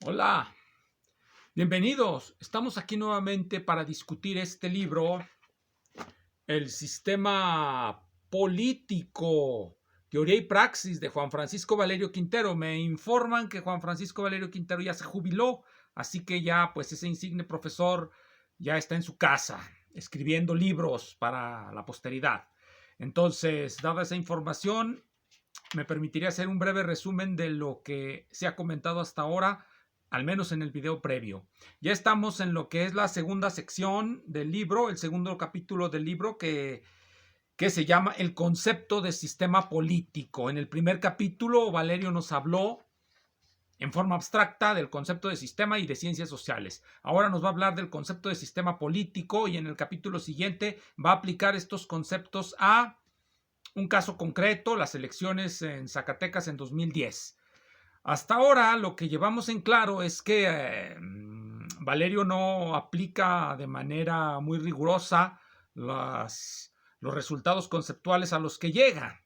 Hola, bienvenidos. Estamos aquí nuevamente para discutir este libro, El sistema político, teoría y praxis de Juan Francisco Valerio Quintero. Me informan que Juan Francisco Valerio Quintero ya se jubiló, así que ya pues ese insigne profesor ya está en su casa escribiendo libros para la posteridad. Entonces, dada esa información, me permitiría hacer un breve resumen de lo que se ha comentado hasta ahora, al menos en el video previo. Ya estamos en lo que es la segunda sección del libro, el segundo capítulo del libro que se llama El concepto de sistema político. En el primer capítulo, Valerio nos habló en forma abstracta del concepto de sistema y de ciencias sociales. Ahora nos va a hablar del concepto de sistema político y en el capítulo siguiente va a aplicar estos conceptos a un caso concreto, las elecciones en Zacatecas en 2010. Hasta ahora lo que llevamos en claro es que Valerio no aplica de manera muy rigurosa los resultados conceptuales a los que llega.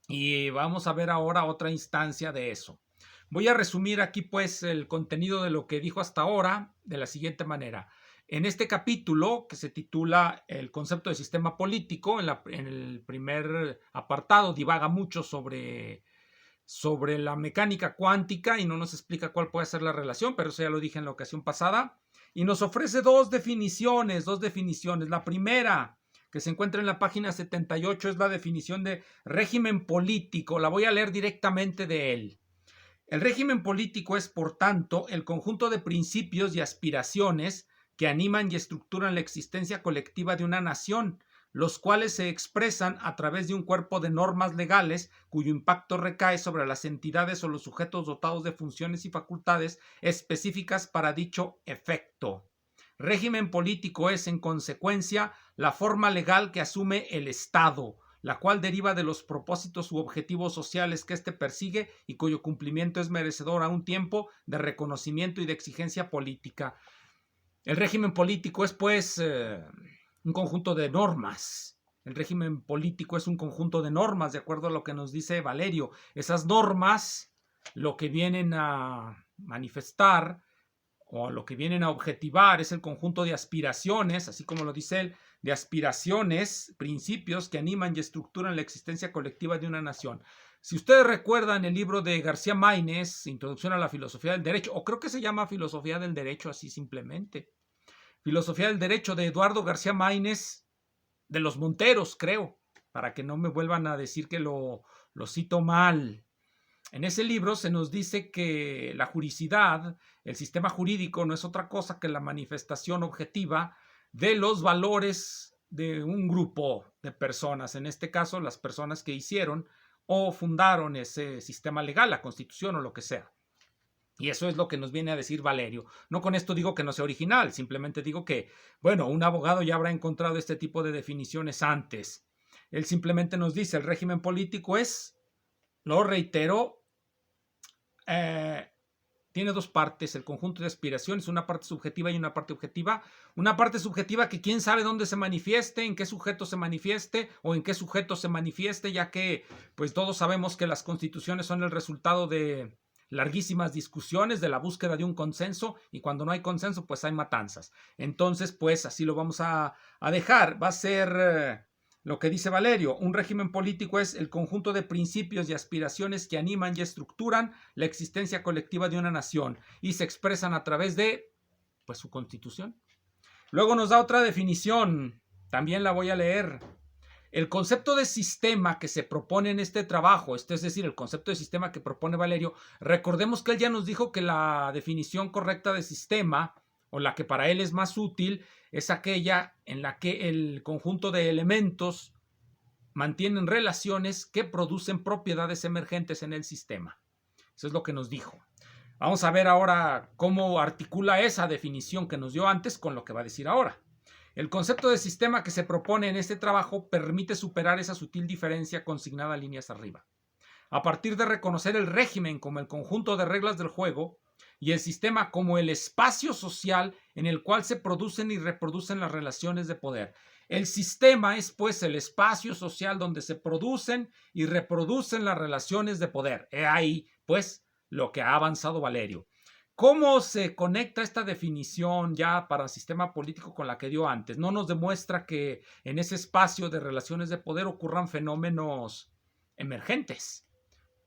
Y vamos a ver ahora otra instancia de eso. Voy a resumir aquí pues el contenido de lo que dijo hasta ahora de la siguiente manera. En este capítulo, que se titula El concepto de sistema político, en el primer apartado divaga mucho sobre la mecánica cuántica y no nos explica cuál puede ser la relación, pero eso ya lo dije en la ocasión pasada. Y nos ofrece dos definiciones. La primera, que se encuentra en la página 78, es la definición de régimen político. La voy a leer directamente de él. El régimen político es, por tanto, el conjunto de principios y aspiraciones que animan y estructuran la existencia colectiva de una nación, los cuales se expresan a través de un cuerpo de normas legales cuyo impacto recae sobre las entidades o los sujetos dotados de funciones y facultades específicas para dicho efecto. Régimen político es, en consecuencia, la forma legal que asume el Estado, la cual deriva de los propósitos u objetivos sociales que éste persigue y cuyo cumplimiento es merecedor a un tiempo de reconocimiento y de exigencia política. El régimen político es, pues, un conjunto de normas. El régimen político es un conjunto de normas, de acuerdo a lo que nos dice Valerio. Esas normas lo que vienen a manifestar o lo que vienen a objetivar es el conjunto de aspiraciones, así como lo dice él, de aspiraciones, principios que animan y estructuran la existencia colectiva de una nación. Si ustedes recuerdan el libro de García Maínez, Introducción a la Filosofía del Derecho, o creo que se llama Filosofía del Derecho así simplemente, Filosofía del Derecho de Eduardo García Maínez, de los Monteros, creo, para que no me vuelvan a decir que lo cito mal. En ese libro se nos dice que la juricidad, el sistema jurídico, no es otra cosa que la manifestación objetiva de los valores de un grupo de personas, en este caso las personas que hicieron o fundaron ese sistema legal, la Constitución o lo que sea. Y eso es lo que nos viene a decir Valerio. No con esto digo que no sea original, simplemente digo que, bueno, un abogado ya habrá encontrado este tipo de definiciones antes. Él simplemente nos dice, el régimen político es, lo reitero, tiene dos partes, el conjunto de aspiraciones, una parte subjetiva y una parte objetiva. Una parte subjetiva que quién sabe dónde se manifieste, en qué sujeto se manifieste o en qué sujeto se manifieste, ya que pues todos sabemos que las constituciones son el resultado de larguísimas discusiones, de la búsqueda de un consenso, y cuando no hay consenso pues hay matanzas. Entonces pues así lo vamos a dejar. Va a ser lo que dice Valerio, un régimen político es el conjunto de principios y aspiraciones que animan y estructuran la existencia colectiva de una nación y se expresan a través de, pues, su constitución. Luego nos da otra definición, también la voy a leer. El concepto de sistema que se propone en este trabajo, es decir, el concepto de sistema que propone Valerio, recordemos que él ya nos dijo que la definición correcta de sistema, o la que para él es más útil, es aquella en la que el conjunto de elementos mantienen relaciones que producen propiedades emergentes en el sistema. Eso es lo que nos dijo. Vamos a ver ahora cómo articula esa definición que nos dio antes con lo que va a decir ahora. El concepto de sistema que se propone en este trabajo permite superar esa sutil diferencia consignada líneas arriba. A partir de reconocer el régimen como el conjunto de reglas del juego y el sistema como el espacio social en el cual se producen y reproducen las relaciones de poder. El sistema es pues el espacio social donde se producen y reproducen las relaciones de poder. He ahí pues lo que ha avanzado Valerio. ¿Cómo se conecta esta definición ya para sistema político con la que dio antes? No nos demuestra que en ese espacio de relaciones de poder ocurran fenómenos emergentes.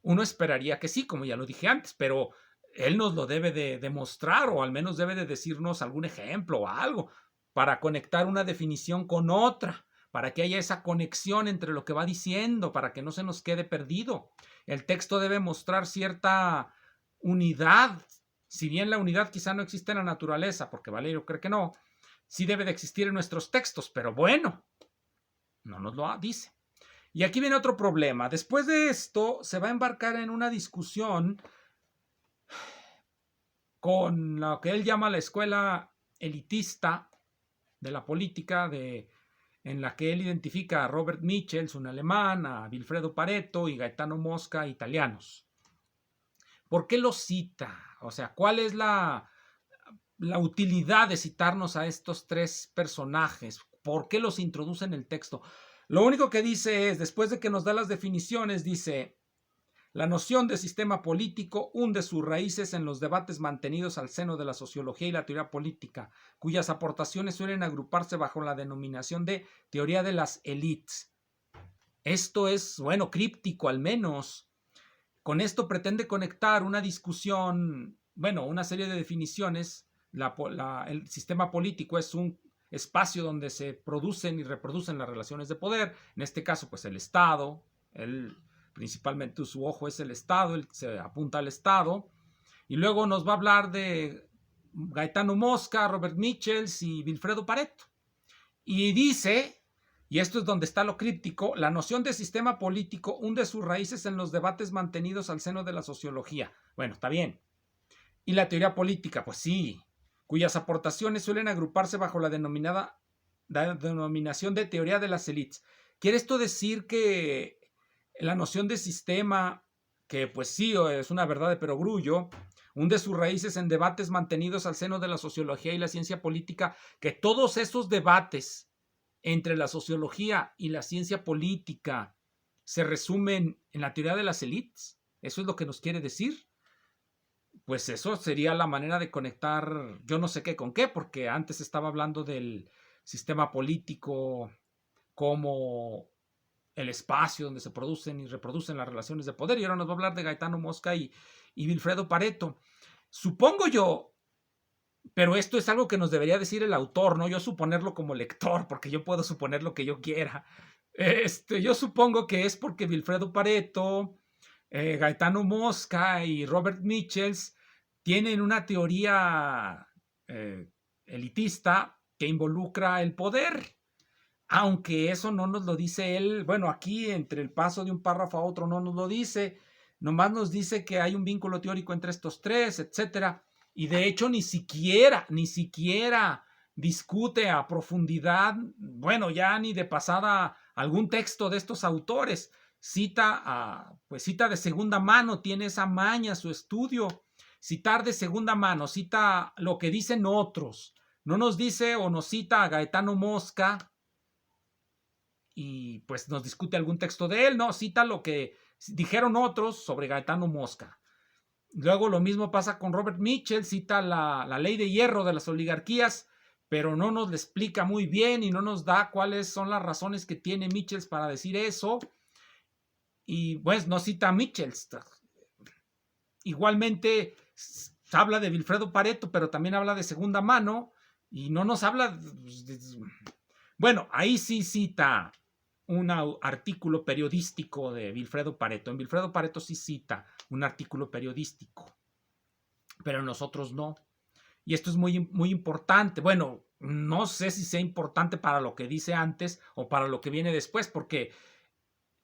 Uno esperaría que sí, como ya lo dije antes, pero él nos lo debe de demostrar o al menos debe de decirnos algún ejemplo o algo para conectar una definición con otra, para que haya esa conexión entre lo que va diciendo, para que no se nos quede perdido. El texto debe mostrar cierta unidad, si bien la unidad quizá no existe en la naturaleza, porque Valerio cree que no, sí debe de existir en nuestros textos, pero bueno, no nos lo dice. Y aquí viene otro problema. Después de esto, se va a embarcar en una discusión con lo que él llama la escuela elitista de la política, en la que él identifica a Robert Michels, un alemán, a Vilfredo Pareto y Gaetano Mosca, italianos. ¿Por qué los cita? O sea, ¿cuál es la utilidad de citarnos a estos tres personajes? ¿Por qué los introduce en el texto? Lo único que dice es, después de que nos da las definiciones, dice: la noción de sistema político hunde sus raíces en los debates mantenidos al seno de la sociología y la teoría política, cuyas aportaciones suelen agruparse bajo la denominación de teoría de las élites. Esto es, bueno, críptico al menos. Con esto pretende conectar una discusión, bueno, una serie de definiciones. El sistema político es un espacio donde se producen y reproducen las relaciones de poder. En este caso, pues el Estado, principalmente su ojo es el Estado, él se apunta al Estado. Y luego nos va a hablar de Gaetano Mosca, Robert Michels y Vilfredo Pareto. Y dice, y esto es donde está lo críptico, la noción de sistema político hunde sus raíces en los debates mantenidos al seno de la sociología. Bueno, está bien. Y la teoría política, pues sí, cuyas aportaciones suelen agruparse bajo la denominación de teoría de las élites. ¿Quiere esto decir que la noción de sistema, que pues sí es una verdad de perogrullo, hunde sus raíces en debates mantenidos al seno de la sociología y la ciencia política, que todos esos debates entre la sociología y la ciencia política se resumen en la teoría de las élites? ¿Eso es lo que nos quiere decir? Pues eso sería la manera de conectar yo no sé qué con qué, porque antes estaba hablando del sistema político como el espacio donde se producen y reproducen las relaciones de poder, y ahora nos va a hablar de Gaetano Mosca y Vilfredo Pareto. Supongo yo, pero esto es algo que nos debería decir el autor, no yo suponerlo como lector, porque yo puedo suponer lo que yo quiera. Yo supongo que es porque Vilfredo Pareto, Gaetano Mosca y Robert Michels tienen una teoría elitista que involucra el poder. Aunque eso no nos lo dice él, bueno, aquí entre el paso de un párrafo a otro no nos lo dice, nomás nos dice que hay un vínculo teórico entre estos tres, etcétera, y de hecho ni siquiera discute a profundidad, bueno, ya ni de pasada algún texto de estos autores, cita de segunda mano, tiene esa maña su estudio, citar de segunda mano, cita lo que dicen otros, no nos dice o nos cita a Gaetano Mosca y pues nos discute algún texto de él, no, cita lo que dijeron otros sobre Gaetano Mosca. Luego lo mismo pasa con Robert Mitchell, cita la ley de hierro de las oligarquías, pero no nos le explica muy bien y no nos da cuáles son las razones que tiene Mitchell para decir eso. Y pues no cita a Mitchell. Igualmente habla de Vilfredo Pareto, pero también habla de segunda mano y no nos habla bueno, ahí sí cita un artículo periodístico de Vilfredo Pareto. En Vilfredo Pareto sí cita un artículo periodístico, pero en nosotros no. Y esto es muy, muy importante. Bueno, no sé si sea importante para lo que dice antes o para lo que viene después, porque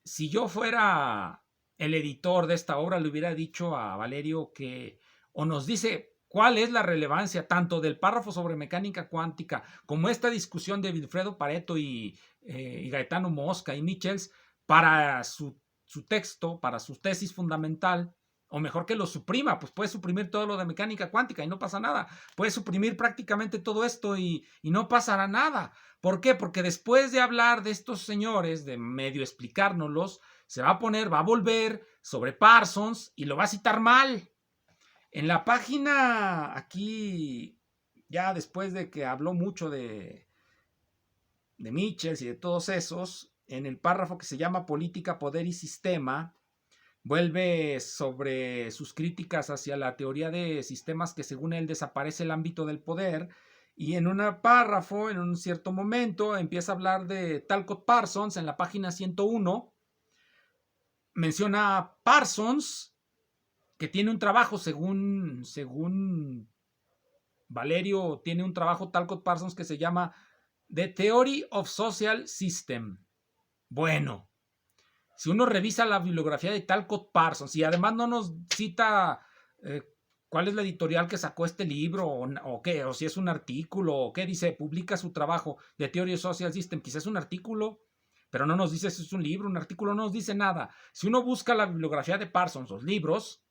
si yo fuera el editor de esta obra, le hubiera dicho a Valerio que o nos dice cuál es la relevancia tanto del párrafo sobre mecánica cuántica como esta discusión de Vilfredo Pareto y Gaetano Mosca y Michels para su texto, para su tesis fundamental, o mejor que lo suprima, pues puede suprimir todo lo de mecánica cuántica y no pasa nada. Puede suprimir prácticamente todo esto y no pasará nada. ¿Por qué? Porque después de hablar de estos señores, de medio explicárnoslos, se va a volver sobre Parsons y lo va a citar mal. En la página, aquí, ya después de que habló mucho de Michels y de todos esos, en el párrafo que se llama Política, Poder y Sistema, vuelve sobre sus críticas hacia la teoría de sistemas que según él desaparece el ámbito del poder, y en un párrafo, en un cierto momento, empieza a hablar de Talcott Parsons en la página 101, menciona a Parsons, que tiene un trabajo según Valerio, tiene un trabajo Talcott Parsons que se llama The Theory of Social System. Bueno, si uno revisa la bibliografía de Talcott Parsons y además no nos cita cuál es la editorial que sacó este libro o qué, o si es un artículo o qué dice, publica su trabajo de Theory of Social System, quizás es un artículo, pero no nos dice si es un libro, un artículo, no nos dice nada. Si uno busca la bibliografía de Parsons, los libros,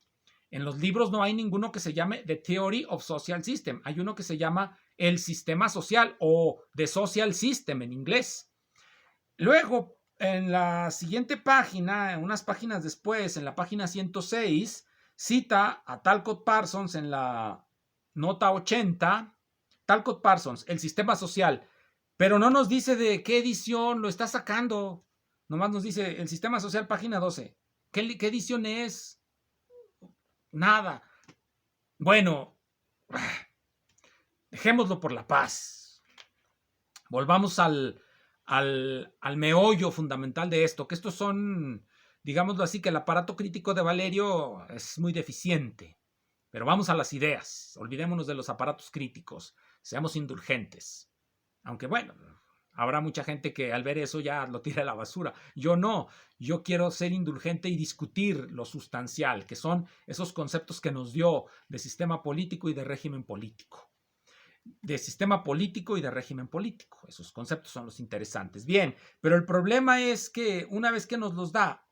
en los libros no hay ninguno que se llame The Theory of Social System, hay uno que se llama El Sistema Social o The Social System en inglés. Luego, en la siguiente página, unas páginas después, en la página 106, cita a Talcott Parsons en la nota 80, Talcott Parsons, El Sistema Social, pero no nos dice de qué edición lo está sacando, nomás nos dice El Sistema Social, página 12. ¿Qué edición es? Nada. Bueno, dejémoslo por la paz. Volvamos al meollo fundamental de esto, que estos son, digámoslo así, que el aparato crítico de Valerio es muy deficiente. Pero vamos a las ideas, olvidémonos de los aparatos críticos, seamos indulgentes. Aunque bueno, habrá mucha gente que al ver eso ya lo tira a la basura. Yo no, yo quiero ser indulgente y discutir lo sustancial, que son esos conceptos que nos dio de sistema político y de régimen político. De sistema político y de régimen político. Esos conceptos son los interesantes. Bien, pero el problema es que una vez que nos los da,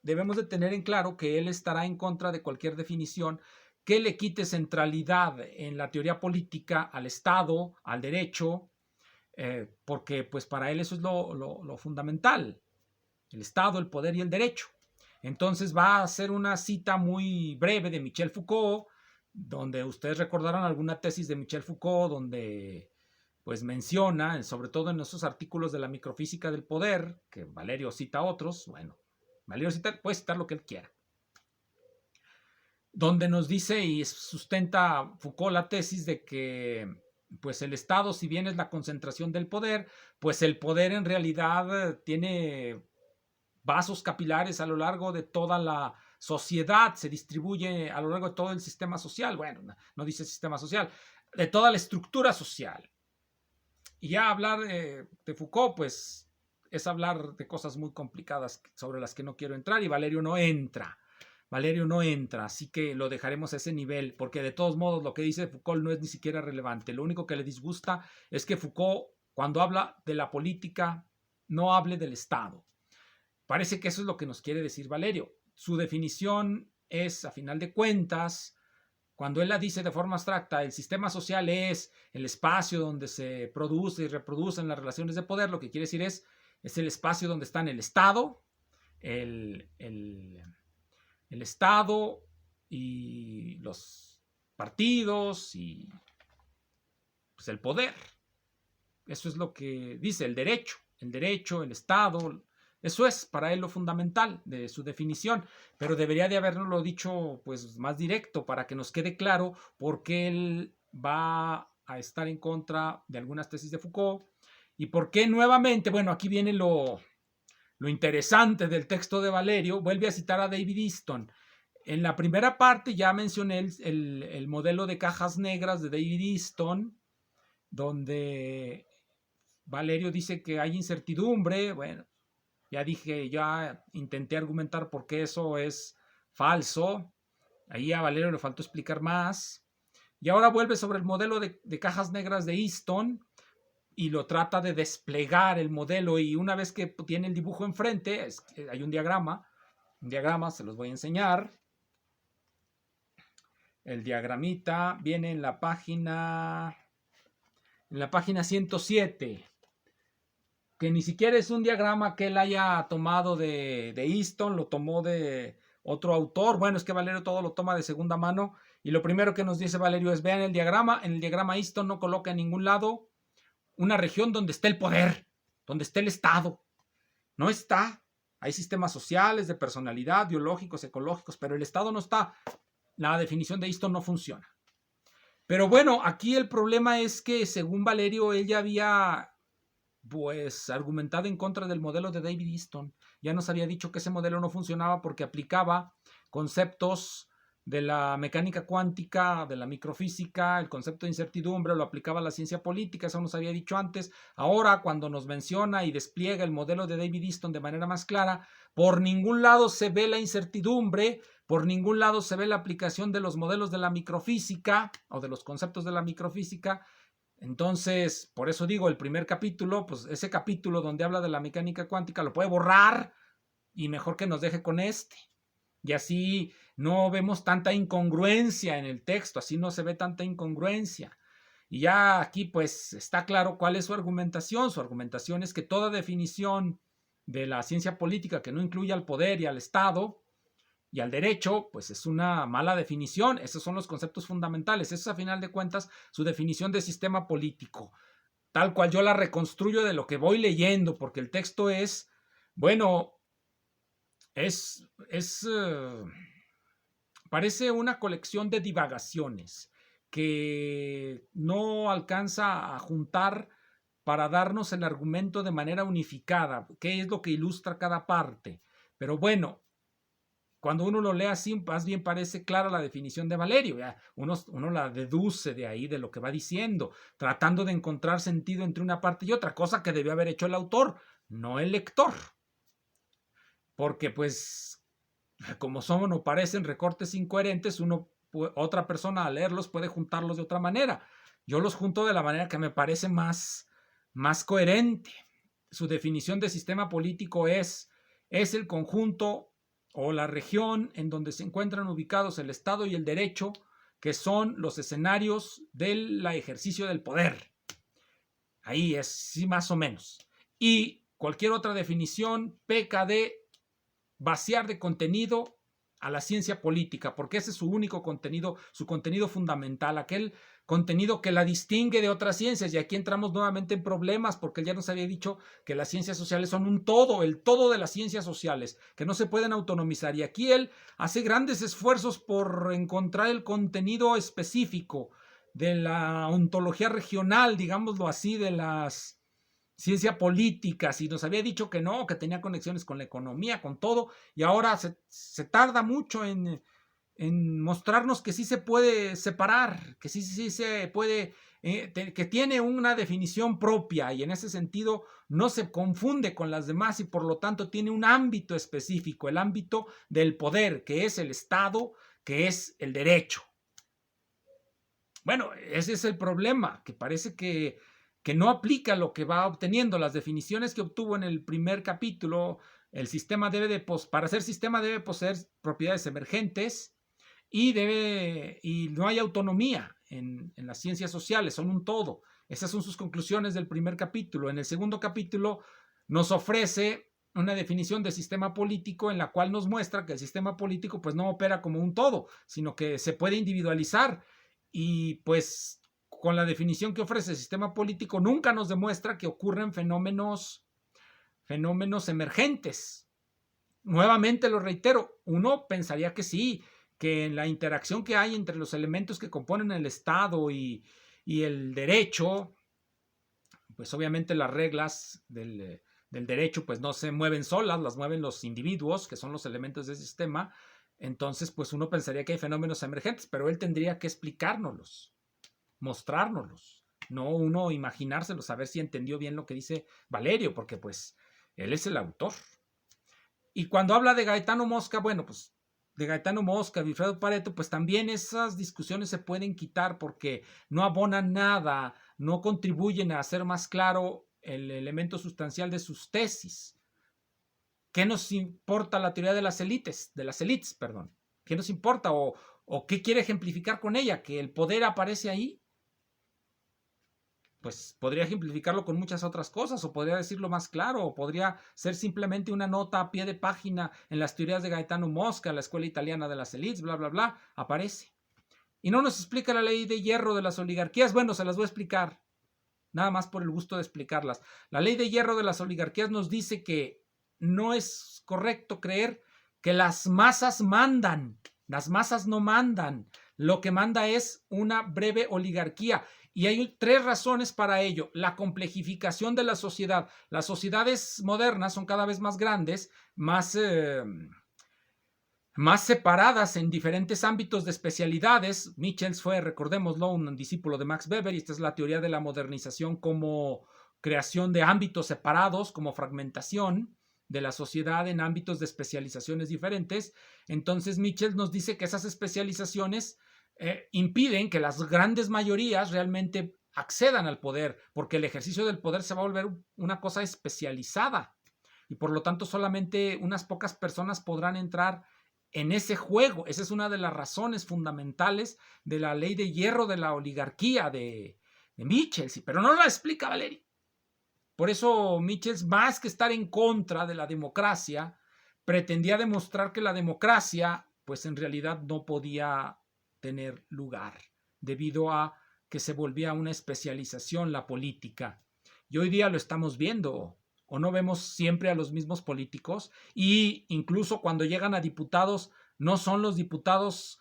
debemos de tener en claro que él estará en contra de cualquier definición que le quite centralidad en la teoría política al Estado, al derecho, porque pues para él eso es lo fundamental, el Estado, el poder y el derecho. Entonces va a hacer una cita muy breve de Michel Foucault, donde ustedes recordarán alguna tesis de Michel Foucault, donde pues menciona, sobre todo en esos artículos de la microfísica del poder, que Valerio cita otros, bueno, Valerio puede citar lo que él quiera, donde nos dice y sustenta Foucault la tesis de que pues el Estado, si bien es la concentración del poder, pues el poder en realidad tiene vasos capilares a lo largo de toda la sociedad, se distribuye a lo largo de todo el sistema social, bueno, no dice sistema social, de toda la estructura social. Y ya hablar de Foucault, pues es hablar de cosas muy complicadas sobre las que no quiero entrar y Valerio no entra. Valerio no entra, así que lo dejaremos a ese nivel, porque de todos modos lo que dice Foucault no es ni siquiera relevante. Lo único que le disgusta es que Foucault, cuando habla de la política, no hable del Estado. Parece que eso es lo que nos quiere decir Valerio. Su definición es, a final de cuentas, cuando él la dice de forma abstracta, el sistema social es el espacio donde se produce y reproducen las relaciones de poder, lo que quiere decir es el espacio donde están el Estado, el Estado y los partidos y pues, el poder. Eso es lo que dice el derecho, el Estado. Eso es para él lo fundamental de su definición, pero debería de habernoslo dicho pues más directo para que nos quede claro por qué él va a estar en contra de algunas tesis de Foucault y por qué nuevamente, bueno, aquí viene lo interesante del texto de Valerio, vuelve a citar a David Easton. En la primera parte ya mencioné el modelo de cajas negras de David Easton, donde Valerio dice que hay incertidumbre. Bueno, ya dije, ya intenté argumentar por qué eso es falso. Ahí a Valerio le faltó explicar más. Y ahora vuelve sobre el modelo de cajas negras de Easton y lo trata de desplegar el modelo. Y una vez que tiene el dibujo enfrente, hay un diagrama, se los voy a enseñar. El diagramita viene en la página 107. Que ni siquiera es un diagrama que él haya tomado de Easton, lo tomó de otro autor. Bueno, es que Valerio todo lo toma de segunda mano Y lo primero que nos dice Valerio es, vean el diagrama, en el diagrama Easton no coloca en ningún lado una región donde esté el poder, donde esté el Estado. No está. Hay sistemas sociales, de personalidad, biológicos, ecológicos, pero el Estado no está. La definición de Easton no funciona. Pero bueno, aquí el problema es que según Valerio, él ya había pues argumentado en contra del modelo de David Easton. Ya nos había dicho que ese modelo no funcionaba porque aplicaba conceptos de la mecánica cuántica, de la microfísica, el concepto de incertidumbre, lo aplicaba a la ciencia política, eso nos había dicho antes. Ahora, cuando nos menciona y despliega el modelo de David Easton de manera más clara, por ningún lado se ve la incertidumbre, por ningún lado se ve la aplicación de los modelos de la microfísica o de los conceptos de la microfísica. Entonces, por eso digo, el primer capítulo, pues ese capítulo donde habla de la mecánica cuántica lo puede borrar y mejor que nos deje con este. Y así no vemos tanta incongruencia en el texto, así no se ve tanta incongruencia. Y ya aquí pues está claro cuál es su argumentación. Su argumentación es que toda definición de la ciencia política que no incluya al poder y al Estado y al derecho, pues es una mala definición. Esos son los conceptos fundamentales. Eso es, a final de cuentas, su definición de sistema político, tal cual yo la reconstruyo de lo que voy leyendo, porque el texto es, bueno, parece una colección de divagaciones que no alcanza a juntar para darnos el argumento de manera unificada, qué es lo que ilustra cada parte. Pero bueno, cuando uno lo lee así, más bien parece clara la definición de Valerio. Ya uno la deduce de ahí, de lo que va diciendo, tratando de encontrar sentido entre una parte y otra, cosa que debió haber hecho el autor, no el lector. Porque pues, como son o parecen recortes incoherentes, otra persona al leerlos puede juntarlos de otra manera. Yo los junto de la manera que me parece más coherente. Su definición de sistema político es el conjunto o la región en donde se encuentran ubicados el Estado y el derecho, que son los escenarios del ejercicio del poder. Ahí es, sí, más o menos. Y cualquier otra definición peca de vaciar de contenido a la ciencia política, porque ese es su único contenido, su contenido fundamental, aquel contenido que la distingue de otras ciencias. Y aquí entramos nuevamente en problemas, porque él ya nos había dicho que las ciencias sociales son un todo, el todo de las ciencias sociales, que no se pueden autonomizar. Y aquí él hace grandes esfuerzos por encontrar el contenido específico de la ontología regional, digámoslo así, de las ciencia política, si nos había dicho que no, que tenía conexiones con la economía, con todo, y ahora se tarda mucho en mostrarnos que sí se puede separar, que sí se puede, que tiene una definición propia y en ese sentido no se confunde con las demás y por lo tanto tiene un ámbito específico, el ámbito del poder, que es el Estado, que es el derecho. Bueno, ese es el problema, que parece que no aplica lo que va obteniendo. Las definiciones que obtuvo en el primer capítulo, el sistema para ser sistema debe poseer propiedades emergentes y no hay autonomía en las ciencias sociales, son un todo. Esas son sus conclusiones del primer capítulo. En el segundo capítulo nos ofrece una definición de sistema político en la cual nos muestra que el sistema político pues no opera como un todo, sino que se puede individualizar y pues con la definición que ofrece el sistema político nunca nos demuestra que ocurren fenómenos emergentes. Nuevamente lo reitero, uno pensaría que sí, que en la interacción que hay entre los elementos que componen el Estado y el derecho, pues obviamente las reglas del derecho pues no se mueven solas, las mueven los individuos, que son los elementos del sistema. Entonces pues uno pensaría que hay fenómenos emergentes, pero él tendría que explicárnoslos, mostrárnoslos, no uno imaginárselos, saber si entendió bien lo que dice Valerio, porque pues él es el autor. Y cuando habla de Gaetano Mosca, bueno, pues de Gaetano Mosca, Wilfredo Pareto, pues también esas discusiones se pueden quitar porque no abonan nada, no contribuyen a hacer más claro el elemento sustancial de sus tesis. ¿Qué nos importa la teoría de las élites? ¿Qué nos importa? ¿O qué quiere ejemplificar con ella? ¿Que el poder aparece ahí? Pues podría ejemplificarlo con muchas otras cosas, o podría decirlo más claro, o podría ser simplemente una nota a pie de página en las teorías de Gaetano Mosca, la escuela italiana de las élites, bla, bla, bla, aparece. Y no nos explica la ley de hierro de las oligarquías. Bueno, se las voy a explicar, nada más por el gusto de explicarlas. La ley de hierro de las oligarquías nos dice que no es correcto creer que las masas mandan. Las masas no mandan. Lo que manda es una breve oligarquía. Y hay 3 razones para ello. La complejificación de la sociedad. Las sociedades modernas son cada vez más grandes, más separadas en diferentes ámbitos de especialidades. Michels fue, recordémoslo, un discípulo de Max Weber, y esta es la teoría de la modernización como creación de ámbitos separados, como fragmentación de la sociedad en ámbitos de especializaciones diferentes. Entonces Michels nos dice que esas especializaciones impiden que las grandes mayorías realmente accedan al poder, porque el ejercicio del poder se va a volver una cosa especializada y por lo tanto solamente unas pocas personas podrán entrar en ese juego. Esa es una de las razones fundamentales de la ley de hierro de la oligarquía de Michels, pero no la explica Valeri. Por eso Michels, más que estar en contra de la democracia, pretendía demostrar que la democracia, pues en realidad no podía tener lugar, debido a que se volvía una especialización la política. Y hoy día lo estamos viendo, o no vemos siempre a los mismos políticos, y incluso cuando llegan a diputados, no son los diputados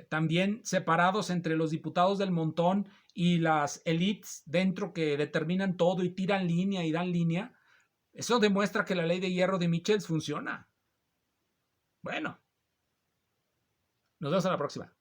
también separados entre los diputados del montón y las élites dentro que determinan todo y tiran línea y dan línea. Eso demuestra que la ley de hierro de Michels funciona. Bueno, nos vemos a la próxima.